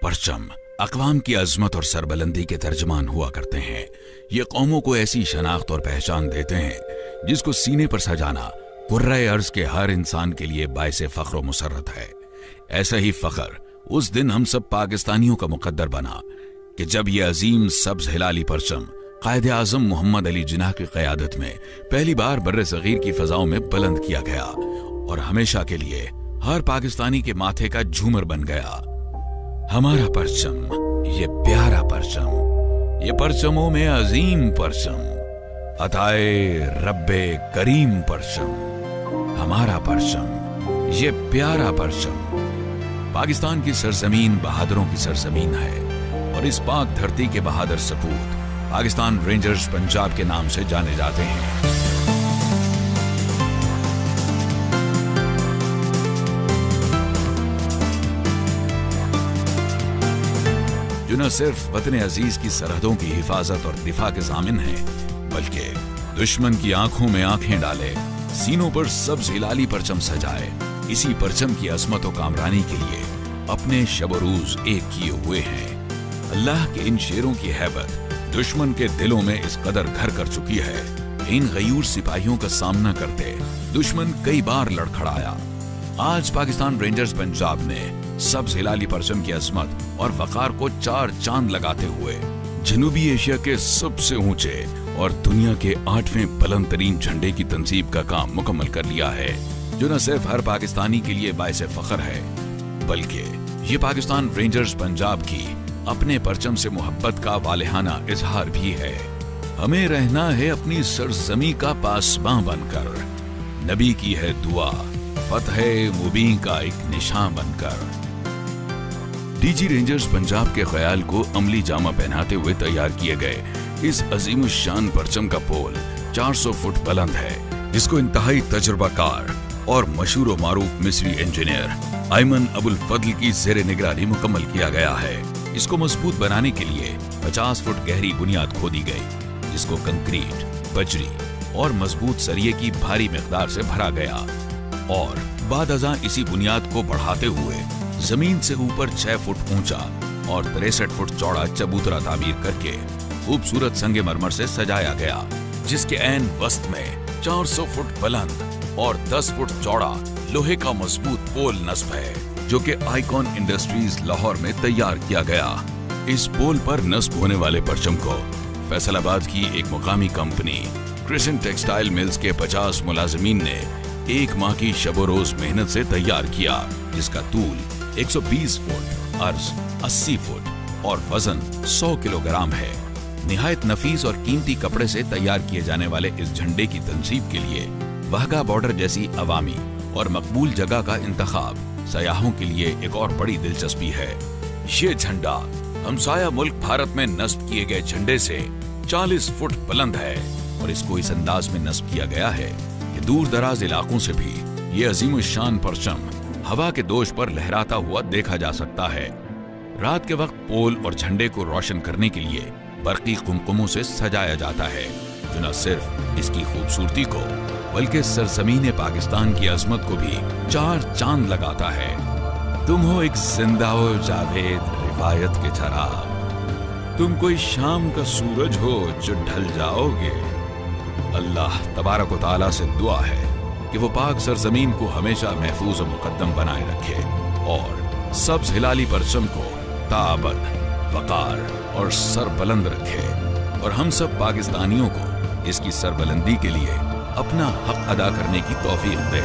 परचम अक़वाम की अज़मत और सरबलंदी के तर्जमान हुआ करते हैं। ये कौमों को ऐसी शनाख्त और पहचान देते हैं जिसको सीने पर सजाना कुर्रे अर्ज़ के हर इंसान के लिए बाइसे फ़ख्र व मुसर्रत है। ऐसा ही फ़ख्र उस दिन हम सब पाकिस्तानियों का मुक़द्दर बना कि जब ये अजीम सब्ज़ हिलाली परचम कायदे आज़म मोहम्मद अली जिन्ना की क़यादत में पहली बार बर्रे सग़ीर की फ़ज़ाओं में बुलंद किया गया और हमेशा के लिए हर पाकिस्तानी के माथे का झूमर बन गया। हमारा परचम, ये प्यारा परचम, ये परचमों में अजीम परचम, अताए रब्बे करीम परचम, हमारा परचम, ये प्यारा परचम। पाकिस्तान की सरजमीन बहादुरों की सरजमीन है और इस पाक धरती के बहादुर सपूत पाकिस्तान रेंजर्स पंजाब के नाम से जाने जाते हैं। जो न सिर्फ वतन अजीज की सरहदों की हिफाजत और दिफा के ज़ामिन हैं, बल्कि दुश्मन की आंखों में आंखें डाले, सीनों पर सब्ज़ हिलाली परचम सजाए, इसी परचम की अज़मत और कामरानी के लिए अपने शब-ओ-रूज़ एक किए हुए हैं। अल्लाह के इन शेरों की हैबत दुश्मन के दिलों में इस कदर घर कर चुकी है कि इन गयूर सिपाहियों का सामना करते दुश्मन कई बार लड़खड़ाया। आज पाकिस्तान रेंजर्स पंजाब ने सब्ज़ हिलाली परचम की अज़मत और वक़ार को चार चांद लगाते हुए जनूबी एशिया के सबसे ऊंचे और दुनिया के 8वें बुलंद तरीन झंडे की तंसीब का काम मुकम्मल कर लिया है, जो न सिर्फ हर पाकिस्तानी के लिए बाइसे फ़ख्र है, बल्कि ये पाकिस्तान रेंजर्स पंजाब की अपने परचम से मोहब्बत का वालिहाना इजहार भी है। हमें रहना है अपनी सरजमी का पासबां बनकर, नबी की है दुआ फतह मुबीन का एक निशान बनकर। डीजी रेंजर्स पंजाब के ख्याल को अमली जामा पहनाते हुए तैयार किए गए इस अजीम शान परचम का पोल 400 फुट बुलंद है, जिसको इंतहाई तजुर्बाकार और मशहूर व मारूफ मिस्री इंजीनियर आयमन अबुल फजल की ज़ेरे निगरानी मुकम्मल किया गया है। इसको मजबूत बनाने के लिए 50 फुट गहरी बुनियाद खोदी गई, जिसको कंक्रीट, बजरी और मजबूत सरिये की भारी मिकदार से भरा गया और बाद अज़ां इसी बुनियाद को बढ़ाते हुए जमीन से ऊपर 6 फुट ऊंचा और 63 फुट चौड़ा चबूतरा तामीर करके खूबसूरत संगमरमर से सजाया गया, जिसके ऐन वस्त में 400 फुट बुलंद और 10 फुट चौड़ा लोहे का मजबूत पोल नस्ब है, जो कि आइकॉन इंडस्ट्रीज लाहौर में तैयार किया गया। इस पोल पर नस्ब होने वाले परचम को फैसलाबाद की एक मुकामी कंपनी क्रिसेंट टेक्सटाइल मिल्स के 50 मुलाजिमीन ने एक माह की शब-ओ-रोज मेहनत से तैयार किया, जिसका तूल 120 फुट, अर्ज 80 फुट और वजन 100 किलोग्राम है। निहायत नफीस और कीमती कपड़े से तैयार किए जाने वाले इस झंडे की तंसीब के लिए वाहगा बॉर्डर जैसी अवामी और मकबूल जगह का इंतखाब सयाहों के लिए एक और बड़ी दिलचस्पी है। ये झंडा हमसाया मुल्क भारत में नस्ब किए गए झंडे से 40 फुट बुलंद है और इसको इस अंदाज में नस्ब किया गया है कि दूर दराज इलाकों से भी ये अजीम शान परचम हवा के दोष पर लहराता हुआ देखा जा सकता है। रात के वक्त पोल और झंडे को रोशन करने के लिए बरकी कुमकुमों से सजाया जाता है, जो न सिर्फ इसकी खूबसूरती को बल्कि सरजमीन पाकिस्तान की अजमत को भी चार चांद लगाता है। तुम हो एक जिंदा हो जावेद रिवायत के चराग, तुम कोई शाम का सूरज हो जो ढल जाओगे। अल्लाह तबारक व तआला से दुआ है कि वो पाक सरजमीन को हमेशा महफूज और मुकद्दम बनाए रखे और सब्ज़ हिलाली परचम को ताबद, वक़ार और सरबलंद रखे और हम सब पाकिस्तानियों को इसकी सरबलंदी के लिए अपना हक अदा करने की तौफीक दे।